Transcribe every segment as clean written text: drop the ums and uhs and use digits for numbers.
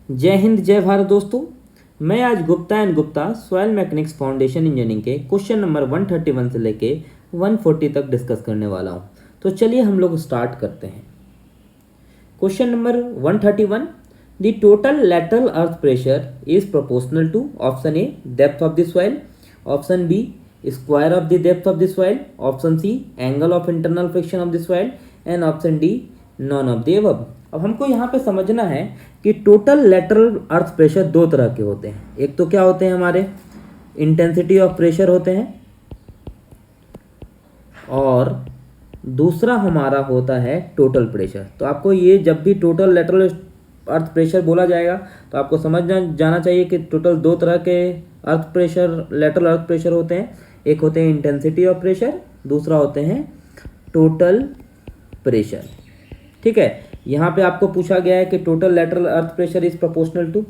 जय हिंद जय भारत दोस्तों। मैं आज Gupta and Gupta soil mechanics foundation engineering के क्वेश्चन नंबर 131 से लेके 140 तक डिस्कस करने वाला हूं। तो चलिए हम लोग स्टार्ट करते हैं। Question number 131, the total lateral earth pressure is proportional to option A depth of the soil, option B square of the depth of the soil, option C angle of internal friction of the soil and option D none of the above. अब हमको यहाँ पे समझना है कि total lateral earth pressure दो तरह के होते हैं। एक तो क्या होते हैं हमारे इंटेंसिटी ऑफ प्रेशर होते हैं और दूसरा हमारा होता है टोटल प्रेशर। तो आपको ये जब भी टोटल लैटरल अर्थ प्रेशर बोला जाएगा तो आपको समझना जाना चाहिए कि टोटल दो तरह के earth pressure lateral earth pressure होते हैं। एक होते हैं इंटेंसिटी ऑफ प्रेशर, दूसरा होते हैं टोटल प्रेशर। ठीक है, यहाँ पे आपको पूछा गया है कि total lateral earth pressure is proportional to,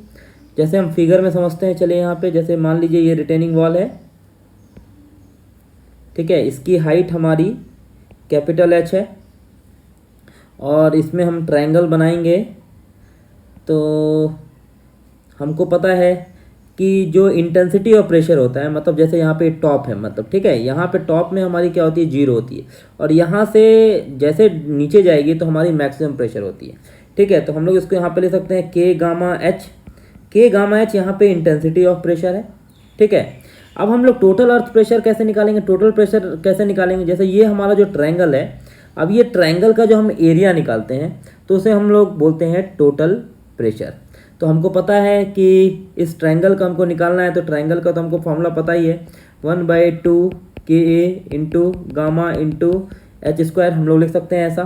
जैसे हम फिगर में समझते हैं। चलिए यहाँ पे जैसे मान लीजिए ये रिटेनिंग वॉल है, ठीक है, इसकी हाइट हमारी कैपिटल एच है और इसमें हम ट्रायंगल बनाएंगे तो हमको पता है कि जो इंटेंसिटी ऑफ प्रेशर होता है, मतलब जैसे यहाँ पे टॉप है, मतलब ठीक है, यहाँ पे टॉप में हमारी क्या होती है, जीरो होती है और यहाँ से जैसे नीचे जाएगी तो हमारी मैक्सिमम प्रेशर होती है। ठीक है, तो हम लोग इसको यहाँ पे ले सकते हैं के गामा एच। के गामा एच यहाँ पे इंटेंसिटी ऑफ प्रेशर है। ठीक है, अब हम लोग टोटल अर्थ प्रेशर कैसे निकालेंगे, टोटल प्रेशर कैसे निकालेंगे, जैसे ये हमारा जो ट्रायंगल है, अब ये ट्रायंगल का जो हम एरिया निकालते हैं तो उसे हम लोग बोलते हैं टोटल प्रेशर। तो हमको पता है कि इस ट्रायंगल का हमको निकालना है, तो ट्रायंगल का तो हमको फॉर्मूला पता ही है, 1/2 K a into gamma into H square, हम लोग लिख सकते हैं ऐसा।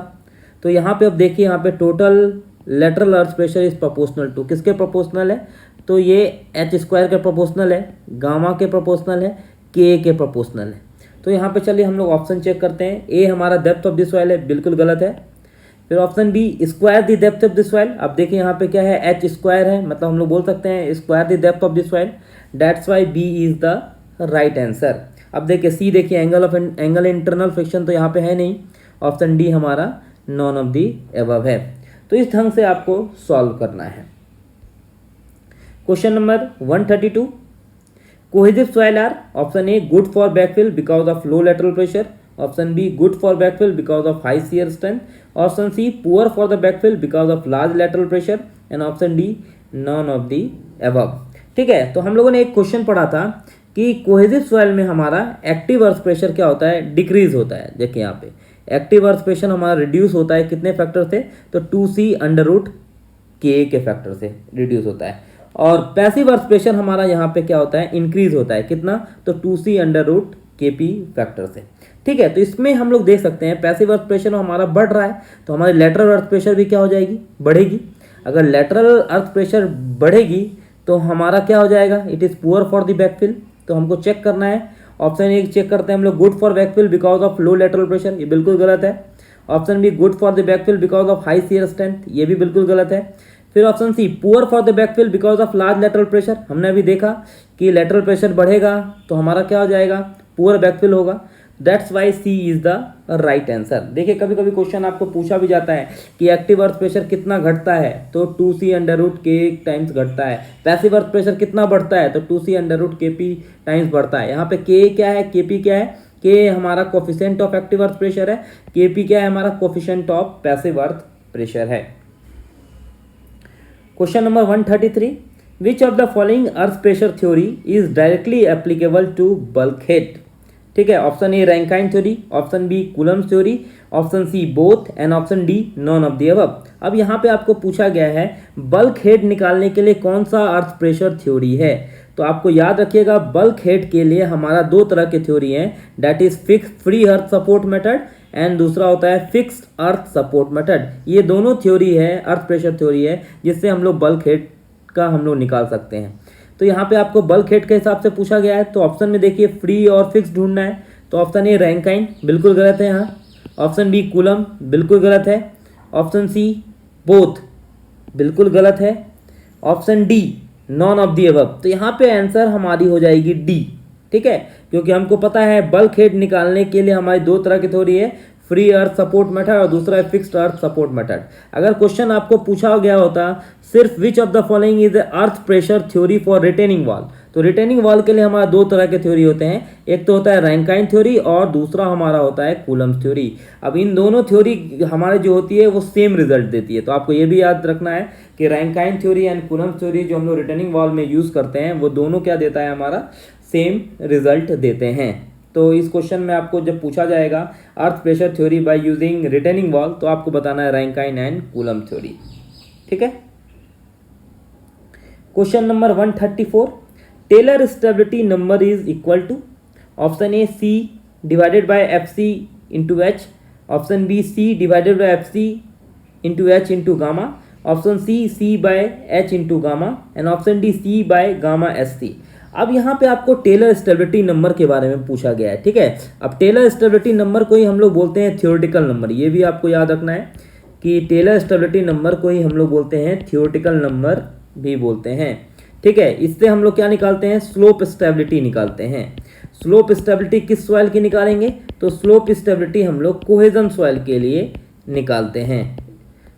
तो यहाँ पे अब देखिए, यहाँ पे total lateral earth pressure is proportional to, किसके प्रोपोर्शनल है, तो ये एच स्क्वायर के प्रोपोर्शनल है, गामा के प्रोपोर्शनल है, के के प्रोपोर्शनल है। तो यहाँ पे चलिए हम लोग ऑप्शन चेक करते हैं। ए हमारा डेप्थ ऑफ द सॉइल है, बिल्कुल गलत है। फिर option B square the depth of the soil, अब देखिए यहाँ पे क्या है, एच स्क्वायर है, मतलब हम लोग बोल सकते हैं square the depth of the soil, that's why B is the right answer. अब देखिए सी, देखिए एंगल इंटरनल फ्रिक्शन तो यहाँ पे है नहीं, ऑप्शन डी हमारा नॉन ऑफ द अबव है। तो इस ढंग से आपको सॉल्व करना है। Question number 132, cohesive soil are option A good for backfill because of low lateral pressure, option B good for backfill because of high shear strength, option C poor for the backfill because of large lateral pressure and option D none of the above. ठीक है, तो हम लोगों ने एक question पढ़ा था कि कोहेसिव सॉइल में हमारा एक्टिव अर्थ प्रेशर क्या होता है, डिक्रीज होता है। देखिए यहाँ पे एक्टिव अर्थ प्रेशर हमारा रिड्यूस होता है, कितने फैक्टर से, तो 2c√k के फैक्टर से रिड्यूस होता है। और पैसिव अर्थ प्रेशर हमारा यहाँ पे क्या होता है, इंक्रीज होता है, कितना, तो 2c√kp फैक्टर से। ठीक है, तो इसमें हम लोग देख सकते हैं पैसिव अर्थ प्रेशर हमारा बढ़ रहा है तो हमारी लेटरल अर्थ प्रेशर भी क्या हो जाएगी, बढ़ेगी। अगर लेटरल अर्थ प्रेशर बढ़ेगी तो हमारा क्या हो जाएगा, it is poor for the backfill. तो हमको चेक करना है, ऑप्शन ए चेक करते हैं हम लोग, good for backfill because of low lateral pressure, ये बिल्कुल गलत है। Option B good for the backfill because of high shear strength, ये भी बिल्कुल गलत है। फिर option C poor for the backfill because of large lateral pressure, हमने अभी देखा कि लेटरल प्रेशर बढ़ेगा तो हमारा क्या हो जाएगा, पुअर बैकफिल होगा, that's why C is the right answer. देखिए कभी कभी क्वेश्चन आपको पूछा भी जाता है कि एक्टिव अर्थ प्रेशर कितना घटता है, तो 2c√k टाइम्स घटता है। पैसिव अर्थ प्रेशर कितना बढ़ता है, तो 2c√kp टाइम्स बढ़ता है। यहाँ पे k क्या है, kp क्या है, k हमारा coefficient of active earth pressure है, kp क्या है, हमारा coefficient of passive earth pressure है। Question number 133, which of the following earth pressure theory is directly applicable to bulkhead. ठीक है, option A Rankine theory, option B Coulomb theory, option C both and option D none of the above. अब यहाँ पे आपको पूछा गया है bulk head निकालने के लिए कौन सा अर्थ प्रेशर थ्योरी है। तो आपको याद रखिएगा बल्क हेड के लिए हमारा दो तरह के थ्योरी हैं, that is fix free earth support method and दूसरा होता है फिक्स्ड अर्थ सपोर्ट मेथड। ये दोनों थ्योरी है, अर्थ प्रेशर थ्योरी है, जिससे हम लोग बल्क हेड का हम लोग निकाल सकते हैं। तो यहाँ पे आपको बल्क हेड के हिसाब से पूछा गया है, तो ऑप्शन में देखिए फ्री और फिक्स ढूंढना है, तो ऑप्शन ए रैंकाइन बिल्कुल गलत है यहाँ, ऑप्शन बी कूलम्ब बिल्कुल गलत है, ऑप्शन सी बोथ बिल्कुल गलत है, option D none of the above. तो यहाँ पे आंसर हमारी हो जाएगी डी। ठीक है, क्योंकि हमको पता है बल्क हेड निकालने के लिए हमारी दो तरह की थ्योरी है, फ्री अर्थ सपोर्ट मेथड और दूसरा है फिक्स्ड अर्थ सपोर्ट मेथड। अगर क्वेश्चन आपको पूछा गया होता सिर्फ विच of the following is earth pressure theory for retaining wall, तो रिटेनिंग वॉल के लिए हमारा दो तरह के थ्योरी होते हैं, एक तो होता है रैंकाइन थ्योरी और दूसरा हमारा होता है कूलम्ब थ्योरी। अब इन दोनों थ्योरी हमारे जो होती है वो सेम रिजल्ट देती है, तो आपको ये भी याद रखना है कि Rankine theory and coulomb theory जो हम लोग रिटेनिंग वॉल में यूज़ करते हैं वो दोनों क्या देता है, हमारा सेम रिजल्ट देते हैं। तो इस क्वेश्चन में आपको जब पूछा जाएगा अर्थ pressure theory by using retaining wall, तो आपको बताना है रैंकाइन एंड कूलम्ब थ्योरी। ठीक है। Question number 134, Taylor stability number is equal to option A C divided by F C into H, option B C divided by F C into H into gamma, option C C by H into gamma and option D C by gamma S C. अब यहाँ पे आपको Taylor stability number के बारे में पूछा गया है। ठीक है। अब टेलर स्टेबिलिटी नंबर को ही हम लोग बोलते हैं थ्योरेटिकल नंबर, ये भी आपको याद रखना है कि टेलर स्टेबिलिटी नंबर को ही हम लोग बोलते हैं थ्योरेटिकल नंबर भी बोलते हैं। ठीक है। इससे हम लोग क्या निकालते हैं, स्लोप स्टेबिलिटी निकालते हैं। स्लोप स्टेबिलिटी किस सॉइल की निकालेंगे, तो स्लोप स्टेबिलिटी हम लोग कोहेजन सॉइल के लिए निकालते हैं।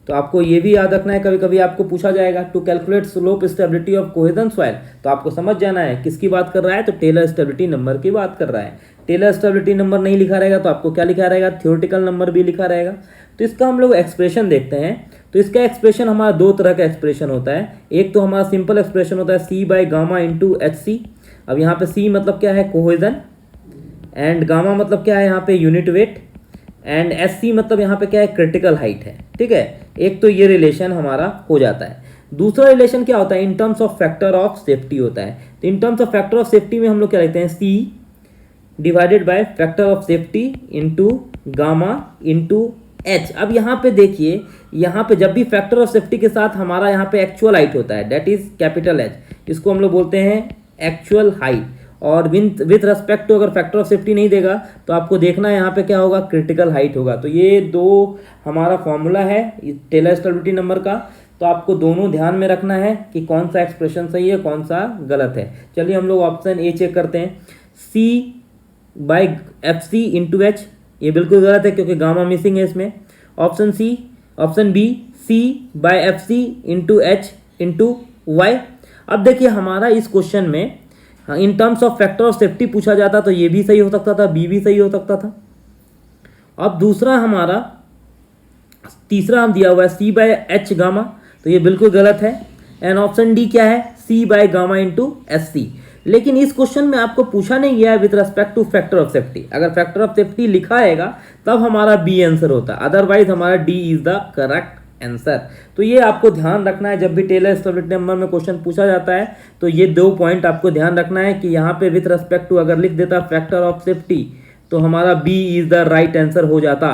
तो आपको ये भी याद रखना है, कभी कभी आपको पूछा जाएगा to calculate slope stability of cohesion soil, तो आपको समझ जाना है किसकी बात कर रहा है, तो टेलर स्टेबिलिटी नंबर की बात कर रहा है। टेलर स्टेबिलिटी नंबर नहीं लिखा रहेगा तो आपको क्या लिखा रहेगा, थ्योरेटिकल नंबर भी लिखा रहेगा। तो इसका हम लोग एक्सप्रेशन देखते हैं। तो इसका एक्सप्रेशन हमारा दो तरह का एक्सप्रेशन होता है, एक तो हमारा सिंपल एक्सप्रेशन होता है C by gamma into H C. अब यहाँ पे सी मतलब क्या है, कोहेजन, एंड गामा मतलब क्या है यहाँ पे, unit weight, and S C मतलब यहाँ पे क्या है, क्रिटिकल हाइट है। ठीक है। एक तो ये रिलेशन हमारा हो जाता है। दूसरा रिलेशन क्या होता है, in terms of factor of safety होता है। तो in terms of factor of safety में हम लोग क्या लिखते हैं, C divided by factor of safety into gamma into H. अब यहाँ पे देखिए, यहाँ पे जब भी फैक्टर ऑफ सेफ्टी के साथ हमारा यहाँ पे एक्चुअल हाइट होता है, दैट इज कैपिटल एच, इसको हम लोग बोलते हैं एक्चुअल हाइट। और विथ रेस्पेक्ट टू अगर फैक्टर ऑफ सेफ्टी नहीं देगा तो आपको देखना है यहाँ पे क्या होगा, क्रिटिकल हाइट होगा। तो ये दो हमारा फॉर्मूला है टेलर स्टेबिलिटी नंबर का, तो आपको दोनों ध्यान में रखना है कि कौन सा एक्सप्रेशन सही है कौन सा गलत है। चलिए हम लोग ऑप्शन ए चेक करते हैं, C by F C into H, ये बिल्कुल गलत है क्योंकि गामा मिसिंग है इसमें। Option B C by F C into H into Y. अब देखिए हमारा इस क्वेश्चन में in terms of factor of safety पूछा जाता तो ये भी सही हो सकता था, बी भी सही हो सकता था। अब दूसरा हमारा तीसरा हम दिया हुआ है सी बाय एच गामा, तो ये बिल्कुल गलत है। एंड ऑप्शन डी क्या है, C by gamma into S C. लेकिन इस क्वेश्चन में आपको पूछा नहीं गया है with respect to factor of safety. अगर फैक्टर ऑफ सेफ्टी लिखा आएगा तब हमारा बी आंसर होता, अदरवाइज हमारा D is the correct answer. तो ये आपको ध्यान रखना है, जब भी टेलर स्टेबिलिटी नंबर में क्वेश्चन पूछा जाता है तो ये दो पॉइंट आपको ध्यान रखना है कि यहाँ पे विथ रेस्पेक्ट टू अगर लिख देता फैक्टर ऑफ सेफ्टी तो हमारा B is the right answer हो जाता।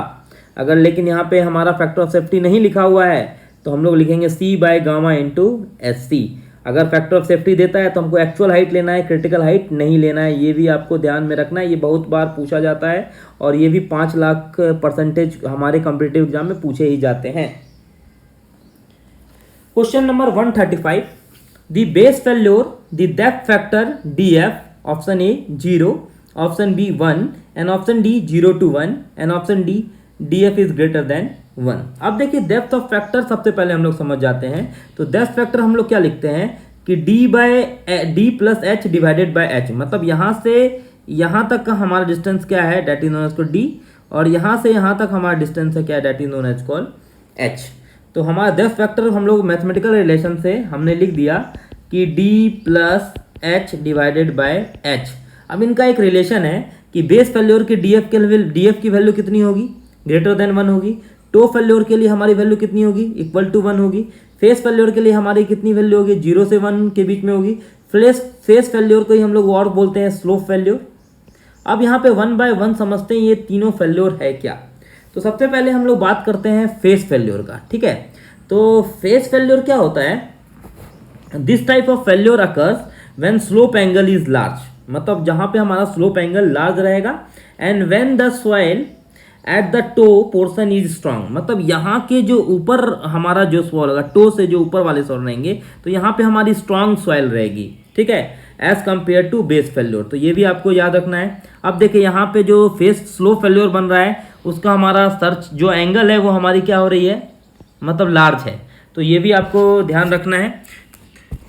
अगर लेकिन यहाँ पे हमारा फैक्टर ऑफ सेफ्टी नहीं लिखा हुआ है तो हम लोग लिखेंगे C by gamma into S C. अगर फैक्टर ऑफ सेफ्टी देता है तो हमको एक्चुअल हाइट लेना है, क्रिटिकल हाइट नहीं लेना है, ये भी आपको ध्यान में रखना है। ये बहुत बार पूछा जाता है और ये भी 5 लाख % हमारे कॉम्पिटिटिव एग्जाम में पूछे ही जाते हैं। Question number 135, the base failure the depth factor DF, option A 0, option B 1 and option D 0 to 1 and option D DF is greater than 1। अब देखिए डेप्थ ऑफ फैक्टर सबसे पहले हम लोग समझ जाते हैं। तो डेप्थ फैक्टर हम लोग क्या लिखते हैं कि D plus H divided by H, मतलब यहाँ से यहाँ तक का हमारा डिस्टेंस क्या है, that is known as called D, और यहाँ से यहाँ तक हमारा डिस्टेंस है क्या, that is known as called H। तो हमारा डेप्थ फैक्टर हम लोग मैथमेटिकल रिलेशन से हमने लिख दिया कि D plus H divided by H. अब इनका एक रिलेशन है कि बेस फेल्योर की DF की वैल्यू कितनी होगी, ग्रेटर देन 1 होगी। टो फेल्योर के लिए हमारी वैल्यू कितनी होगी, इक्वल टू 1 होगी। फेस फेल्योर के लिए हमारी कितनी वैल्यू होगी, 0 से 1 के बीच में होगी। फेस फेल्योर को ही हम लोग और बोलते हैं स्लोप फेल्योर। अब यहाँ पे 1 by 1 समझते हैं ये तीनों फेल्योर है क्या। तो सबसे पहले हम लोग बात करते हैं फेस फेल्योर का। ठीक है। तो फेस फेल्योर क्या होता है, this type of failure occurs when slope angle is large, मतलब जहां पे हमारा स्लोप एंगल लार्ज रहेगा, and when the soil at the toe portion is strong, मतलब यहाँ के जो ऊपर हमारा जो सॉइल होगा, टो से जो ऊपर वाले सॉइल रहेंगे तो यहाँ पे हमारी स्ट्रांग सॉइल रहेगी। ठीक है, as compare to base failure. तो ये भी आपको याद रखना है। अब देखिए यहाँ पे जो फेस स्लो फेल्योर बन रहा है उसका हमारा सर्च जो एंगल है वो हमारी क्या हो रही है, मतलब लार्ज है। तो ये भी आपको ध्यान रखना है।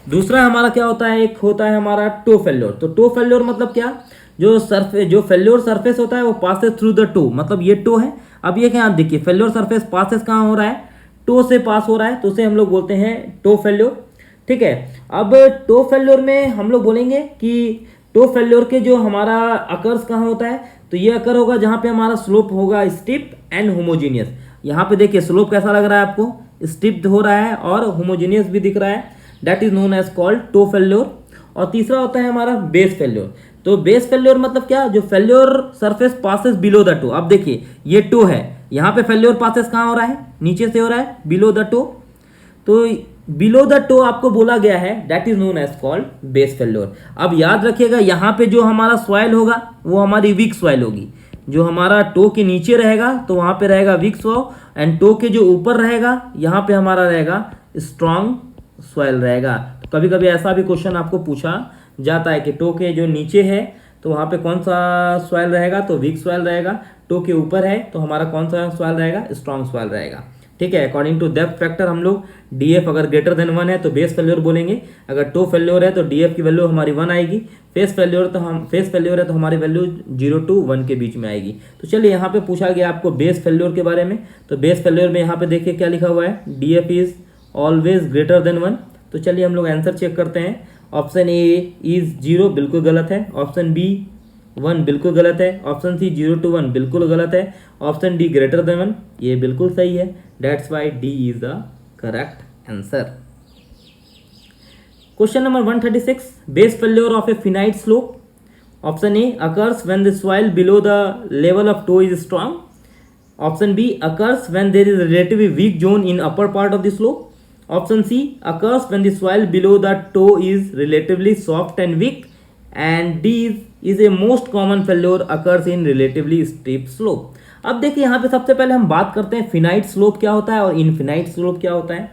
दूसरा हमारा क्या होता है, एक होता है हमारा टो फेल्योर। तो टो फेल्योर मतलब क्या, जो फेल्योर सरफेस होता है वो पासेस थ्रू द टो, मतलब ये टो है। अब ये क्या, देखिए फेल्योर सरफेस पासेस कहाँ हो रहा है, टो से पास हो रहा है, तो उसे हम लोग बोलते हैं टो फेल्योर। ठीक है, अब टो फेल्योर में हम लोग बोलेंगे कि टो फेल्योर के जो हमारा अकर्स कहाँ होता है, तो ये अकर होगा जहाँ पे हमारा स्लोप होगा स्टिप एंड होमोजीनियस। यहाँ पे देखिए स्लोप कैसा लग रहा है आपको, स्टिप हो रहा है और होमोजीनियस भी दिख रहा है, that is known as called toe failure. और तीसरा होता है हमारा बेस फेल्योर। तो बेस फेल्योर मतलब क्या, जो failure surface passes below the toe. अब देखिए ये टो है, यहाँ पे फेल्योर पासेस कहाँ हो रहा है, नीचे से हो रहा है, बिलो द टो। तो बिलो द टो आपको बोला गया है, that is known as called base failure. अब याद रखिएगा यहाँ पे जो हमारा सॉइल होगा वो हमारी वीक सॉइल होगी। जो हमारा टो के नीचे रहेगा तो वहाँ पे रहेगा वीक सॉइल, एंड टो के जो ऊपर रहेगा यहाँ पे हमारा रहेगा स्ट्रांग सॉइल रहेगा। तो कभी कभी ऐसा भी क्वेश्चन आपको पूछा जाता है कि टो के जो नीचे है तो वहाँ पे कौन सा सॉइल रहेगा, तो वीक सॉइल रहेगा। टो के ऊपर है तो हमारा कौन सा सॉइल रहेगा, स्ट्रांग सॉइल रहेगा। ठीक है, अकॉर्डिंग टू डेप्थ फैक्टर हम लोग डीएफ अगर ग्रेटर देन 1 है तो बेस फेल्योर बोलेंगे, अगर टो फेल्योर है तो डीएफ की वैल्यू हमारी 1 आएगी, फेस फेल्योर है तो हमारी वैल्यू 0 to 1 के बीच में आएगी। तो चलिए यहाँ पे पूछा गया आपको बेस फेल्योर के बारे में। तो बेस फेल्योर में यहाँ पे देखिए क्या लिखा हुआ है, DF is always greater than 1। तो चलिए हम लोग आंसर चेक करते हैं। ऑप्शन ए इज 0 बिल्कुल गलत है, ऑप्शन बी 1 बिल्कुल गलत है, ऑप्शन सी 0 to 1 बिल्कुल गलत है, ऑप्शन डी ग्रेटर देन 1 ये बिल्कुल सही है। That's why D is the correct answer. Question number 136, base failure of a finite slope. Option A occurs when the soil below the level of toe is strong, option B occurs when there is relatively weak zone in upper part of the slope, option C occurs when the soil below the toe is relatively soft and weak, and D is a most common failure occurs in relatively steep slope। अब देखिए यहाँ पे सबसे पहले हम बात करते हैं फिनाइट स्लोप क्या होता है और इनफिनाइट स्लोप क्या होता है।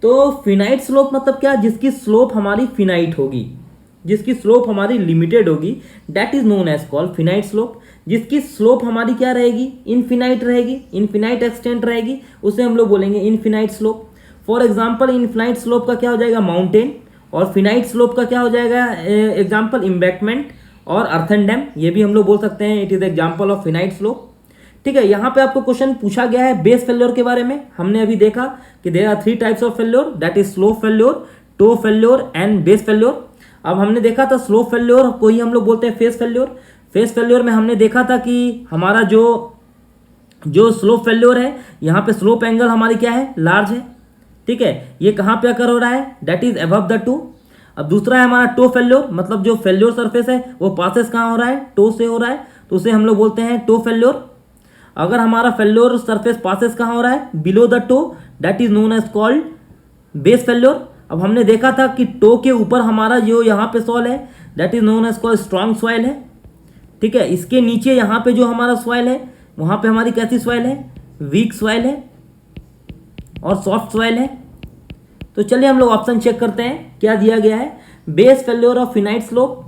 तो फिनाइट स्लोप मतलब क्या, जिसकी स्लोप हमारी फिनाइट होगी, जिसकी स्लोप हमारी लिमिटेड होगी, that is known as called finite slope. जिसकी स्लोप हमारी क्या रहेगी, इनफिनाइट रहेगी, इनफिनाइट एक्सटेंट रहेगी, उसे हम लोग बोलेंगे infinite slope. For example infinite slope का क्या हो जाएगा, माउंटेन, और फिनाइट स्लोप का क्या हो जाएगा, एग्जाम्पल इम्बैकमेंट और अर्थन डैम, ये भी हम लोग बोल सकते हैं it is example of finite slope. ठीक है, यहाँ पे आपको क्वेश्चन पूछा गया है बेस फेल्योर के बारे में। हमने अभी देखा कि there are 3 types of failure, that is slope failure, toe failure and base failure. अब हमने देखा था स्लोप फेल्योर को ही हम लोग बोलते हैं फेस फेल्योर। फेस फेल्योर में हमने देखा था कि हमारा जो स्लोप फेल्योर है, यहाँ पे स्लोप एंगल हमारी क्या है, लार्ज है। ठीक है, ये कहाँ पे अकर हो रहा है, that is above the toe. अब दूसरा है हमारा टो फेल्योर, मतलब जो फेल्योर सरफेस है वो पासेस कहाँ हो रहा है, टो से हो रहा है, तो उसे हम लोग बोलते हैं टो फेल्योर। अगर हमारा फेल्योर सरफेस पासेस कहाँ हो रहा है, below the toe, that is known as called base failure. अब हमने देखा था कि टो के ऊपर हमारा जो यहाँ पे सॉइल है that is known as called strong soil है। ठीक है, इसके नीचे यहाँ पे जो हमारा सॉइल है वहाँ पे हमारी कैसी सॉइल है, वीक सॉइल है और सॉफ्ट सॉइल है। तो चलिए हम लोग ऑप्शन चेक करते हैं क्या दिया गया है। Base failure of finite slope,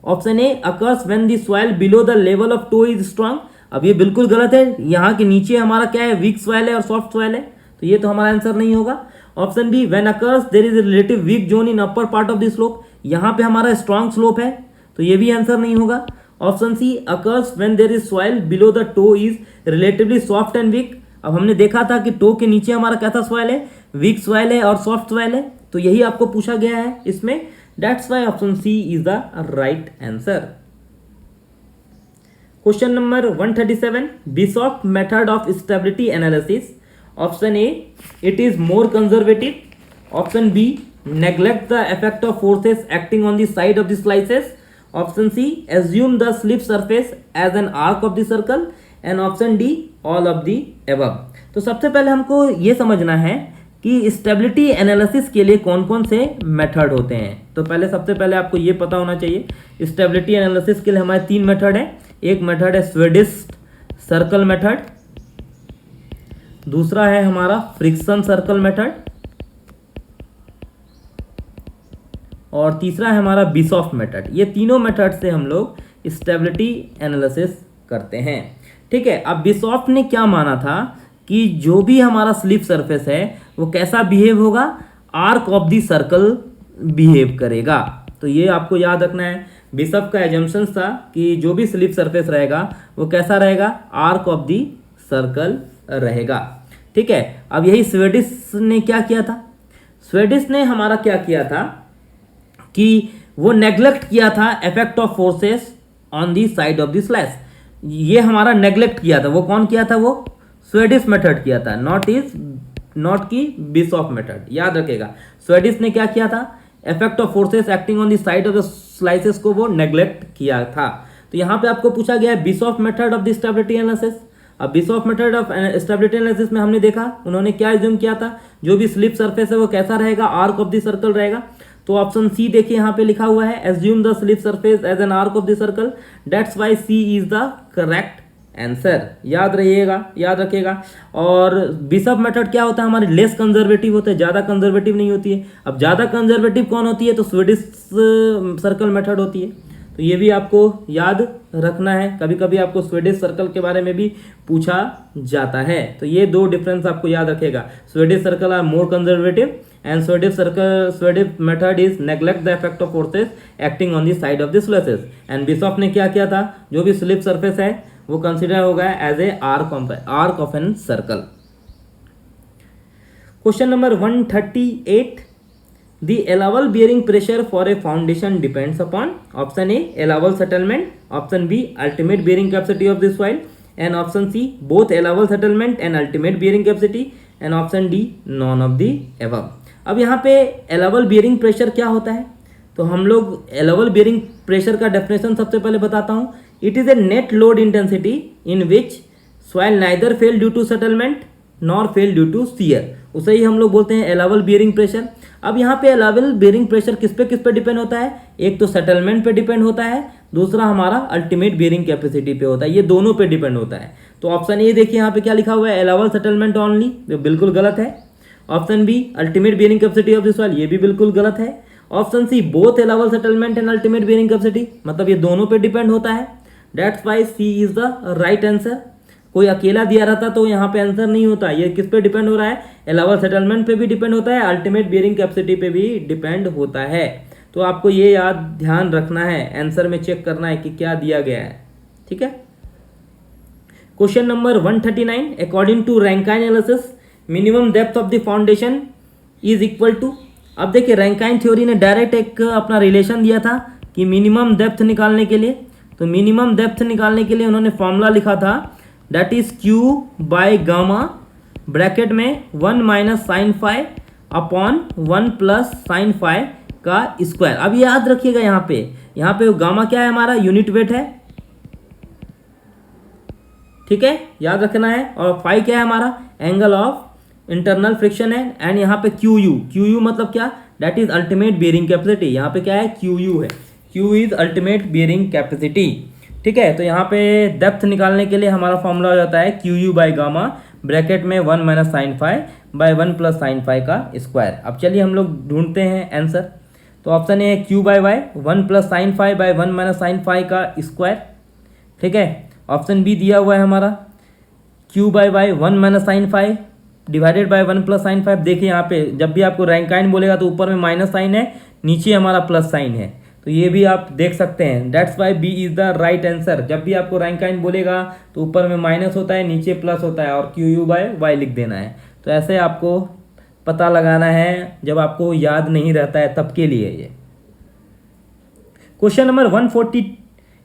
option A occurs when the soil below the level of toe is strong. अब ये बिल्कुल गलत है, यहाँ के नीचे हमारा क्या है, वीक सॉइल है और सॉफ्ट सॉइल है, तो ये तो हमारा आंसर नहीं होगा। Option B when occurs there is relative weak zone in upper part of the slope, यहाँ पे हमारा स्ट्रांग स्लोप है, तो ये भी आंसर नहीं होगा। Option C occurs when there is soil below the toe is relatively soft and weak. अब हमने देखा था कि टो के नीचे हमारा कैसा सॉइल है, वीक सॉइल है और सॉफ्ट सॉइल है, तो यही आपको पूछा गया है इसमें। That's why option C is the right answer. Question number 137, Bishop method of stability analysis. Option A it is more conservative, option B neglect the effect of forces acting on the side of the slices, option C assume the slip surface as an arc of the circle, and option D all of the above. तो सबसे पहले हमको ये समझना है कि stability analysis के लिए कौन कौन से मेथड होते हैं। तो सबसे पहले आपको ये पता होना चाहिए स्टेबिलिटी एनालिसिस के लिए हमारे 3 मेथड है। एक मेथड है स्वेडिश सर्कल मेथड, दूसरा है हमारा फ्रिक्शन सर्कल मेथड, और तीसरा है हमारा बिशॉप मेथड। ये तीनों मेथड से हम लोग स्टेबिलिटी एनालिसिस करते हैं। ठीक है। अब बिशॉफ ने क्या माना था कि जो भी हमारा स्लिप सरफेस है वो कैसा बिहेव होगा, arc of the circle behave करेगा। तो ये आपको याद रखना है। बिशॉफ का एजम्पशन था कि जो भी स्लिप सरफेस रहेगा वो कैसा रहेगा, आर्क ऑफ द सर्कल रहेगा। ठीक है। अब यही स्वेडिश ने क्या किया था, स्वेडिश ने हमारा क्या किया था कि वो नेग्लेक्ट किया था effect of forces on the side of the slash. ये हमारा नेग्लेक्ट किया था। वो कौन किया था, वो स्वेडिश मेथड किया था, नॉट की बिशॉफ मेथड। याद रखेगा, स्वेडिश ने क्या किया था, effect of forces acting on the side of the slices को वो नेग्लेक्ट किया था। तो यहाँ पे आपको पूछा गया है Bishop method of the stability analysis. अब Bishop method of stability analysis में हमने देखा उन्होंने क्या एज्यूम किया था, जो भी स्लिप सरफेस है वो कैसा रहेगा, आर्क ऑफ द सर्कल रहेगा। तो ऑप्शन सी देखिए यहाँ पे लिखा हुआ है, assume the slip surface as an arc of the circle, that's why C is the correct answer. याद रखिएगा। और बिशॉफ मेथड क्या होता है, हमारे लेस कंजर्वेटिव होते हैं, ज़्यादा कंजर्वेटिव नहीं होती है। अब ज़्यादा कंजर्वेटिव कौन होती है, तो स्वीडिश सर्कल मेथड होती है। तो ये भी आपको याद रखना है। कभी कभी आपको स्वीडिश सर्कल के बारे में भी पूछा जाता है। तो ये दो डिफरेंस आपको याद रखेगा, Swedish circle are more conservative and Swedish method is neglect the effect of forces acting on the side of the slashes. And Bishop ने क्या किया था, जो भी स्लिप सरफेस है वो कंसिडर होगा as a arc of an circle. Question number 138, the allowable bearing pressure for a foundation depends upon option A allowable settlement, option B ultimate bearing capacity of the soil, and option C both allowable settlement and ultimate bearing capacity, and option D none of the above। अब यहाँ पे allowable bearing pressure क्या होता है, तो हम लोग allowable bearing pressure का डेफिनेशन सबसे पहले बताता हूँ। It is a net load intensity in which soil neither fail due to settlement nor fail due to shear, उसे ही हम लोग बोलते हैं allowable bearing pressure। अब यहाँ पे allowable bearing pressure किस पे डिपेंड होता है, एक तो सेटलमेंट पे डिपेंड होता है, दूसरा हमारा अल्टीमेट बेयरिंग कैपेसिटी पे होता है। ये दोनों पे डिपेंड होता है। तो ऑप्शन ए देखिए यहाँ पे क्या लिखा हुआ है, allowable सेटलमेंट ओनली, जो बिल्कुल गलत है। Option B ultimate bearing capacity of the soil, ये भी बिल्कुल गलत है। Option C both allowable settlement and ultimate bearing capacity, मतलब ये दोनों पे डिपेंड होता है। That's why C is the right answer. कोई अकेला दिया रहता तो यहाँ पे आंसर नहीं होता। ये किस पे डिपेंड हो रहा है, allowable सेटलमेंट पे भी डिपेंड होता है, अल्टीमेट बेयरिंग कैपेसिटी पे भी डिपेंड होता है। तो आपको ये याद ध्यान रखना है, आंसर में चेक करना है कि क्या दिया गया है। ठीक है। Question number 139, according to Rankine analysis minimum depth of the foundation is equal to. अब देखिए रैंकाइन थ्योरी ने डायरेक्ट एक अपना रिलेशन दिया था कि मिनिमम डेप्थ निकालने के लिए, तो मिनिमम डेप्थ निकालने के लिए उन्होंने फॉर्मूला लिखा था, that is Q by gamma bracket में 1 minus sign five upon 1 plus sign five का स्क्वायर। अब याद रखिएगा यहाँ पे गामा क्या है, हमारा यूनिट वेट है। ठीक है, याद रखना है। और फाइव क्या है, हमारा एंगल ऑफ इंटरनल फ्रिक्शन है। एंड यहाँ पे QU मतलब क्या, that is ultimate bearing capacity. यहाँ पे क्या है, QU है, Q is ultimate bearing capacity. ठीक है। तो यहाँ पे डेप्थ निकालने के लिए हमारा फॉर्मूला हो जाता है QU बाय गामा ब्रैकेट में 1 minus sign five by 1 plus sign five का स्क्वायर। अब चलिए हम लोग ढूंढते हैं आंसर। तो ऑप्शन ए है Q by Y 1 plus sign five by 1 minus sign five का स्क्वायर। ठीक है। ऑप्शन बी दिया हुआ है हमारा Q by Y 1 minus sign five divided by 1 plus sign five. देखिए यहाँ पे जब भी आपको रैंकाइन बोलेगा तो ऊपर में माइनस साइन है, नीचे हमारा प्लस साइन है, तो ये भी आप देख सकते हैं। That's why B is the right answer. जब भी आपको रैंकाइन बोलेगा तो ऊपर में माइनस होता है, नीचे प्लस होता है, और QU बाय वाई लिख देना है। तो ऐसे आपको पता लगाना है जब आपको याद नहीं रहता है तब के लिए ये। Question number 140,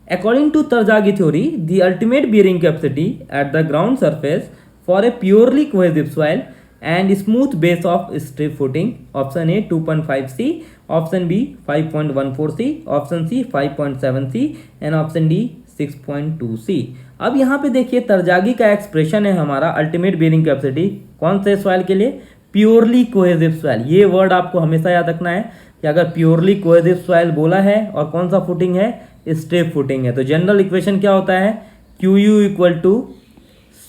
according to Terzaghi theory the ultimate bearing capacity at the ground surface for a purely cohesive soil and smooth base of strip footing, option A 2.5C, option B 5.14C, option C 5.7C and option D 6.2C। अब यहाँ पे देखिए तरजागी का expression है हमारा ultimate bearing capacity कौन से soil के लिए, प्योरली कोहेसिव सॉइल। ये वर्ड आपको हमेशा याद रखना है कि अगर प्योरली कोहेसिव सॉइल बोला है और कौन सा फुटिंग है, स्ट्रिप फुटिंग है, तो जनरल इक्वेशन क्या होता है, QU equal to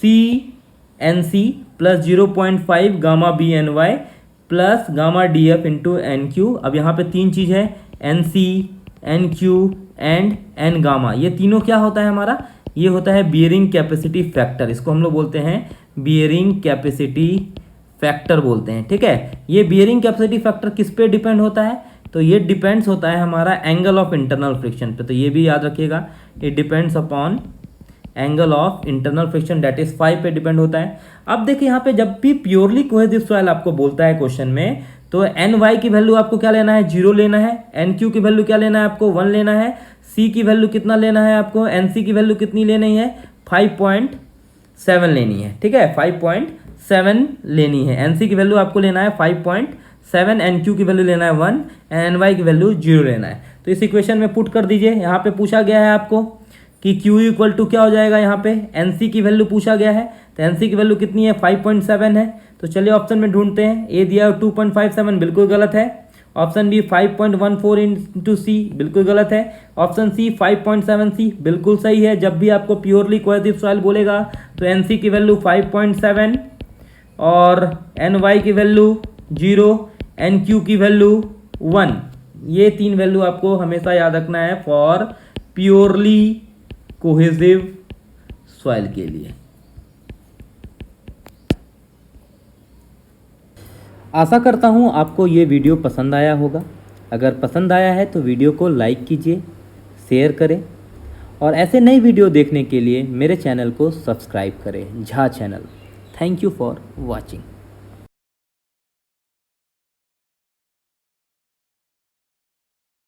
CNC plus 0.5 gamma BNY plus gamma DF into NQ। अब यहाँ पे तीन चीज़ है, NC, NQ and N gamma. ये तीनों क्या होता है हमारा, ये होता है बियरिंग कैपेसिटी फैक्टर, इसको हम लोग बोलते हैं बियरिंग कैपेसिटी फैक्टर बोलते हैं, ठीक है। ये बियरिंग कैपेसिटी फैक्टर किस पे डिपेंड होता है, तो ये डिपेंड्स होता है हमारा एंगल ऑफ इंटरनल फ्रिक्शन पे, तो ये भी याद रखिएगा, it depends upon angle of internal friction that is 5 पे डिपेंड होता है। अब देखिए यहाँ पे जब भी प्योरली कोहेसिव सॉइल आपको बोलता है क्वेश्चन में, तो एन वाई की वैल्यू आपको क्या लेना है, 0 लेना है, एन क्यू की वैल्यू क्या लेना है आपको, 1 लेना है, सी की वैल्यू कितना लेना है आपको, एन सी की वैल्यू कितनी लेनी है, 5.7 लेनी है, ठीक है, 5.7 लेनी है, एन सी की वैल्यू आपको लेना है 5.7, एन क्यू की वैल्यू लेना है 1, एन वाई की वैल्यू 0 लेना है। तो इस इक्वेशन में पुट कर दीजिए, यहाँ पे पूछा गया है आपको कि Q इक्वल टू क्या हो जाएगा, यहाँ पे NC की वैल्यू पूछा गया है, तो NC की वैल्यू कितनी है, 5.7 है। तो चलिए ऑप्शन में ढूंढते हैं, ए दिया 2.57 बिल्कुल गलत है, ऑप्शन बी 5.14 इंटू सी बिल्कुल गलत है, ऑप्शन सी 5.7 सी बिल्कुल सही है। जब भी आपको प्योरली कोहेसिव सॉइल बोलेगा तो NC की वैल्यू 5.7 और NY की वैल्यू 0, NQ की वैल्यू 1, ये 3 वैल्यू आपको हमेशा याद रखना है फॉर प्योरली कोहेसिव सॉइल के लिए। आशा करता हूँ आपको ये वीडियो पसंद आया होगा। अगर पसंद आया है तो वीडियो को लाइक कीजिए, शेयर करें और ऐसे नई वीडियो देखने के लिए मेरे चैनल को सब्सक्राइब करें, Jha channel. Thank you for watching.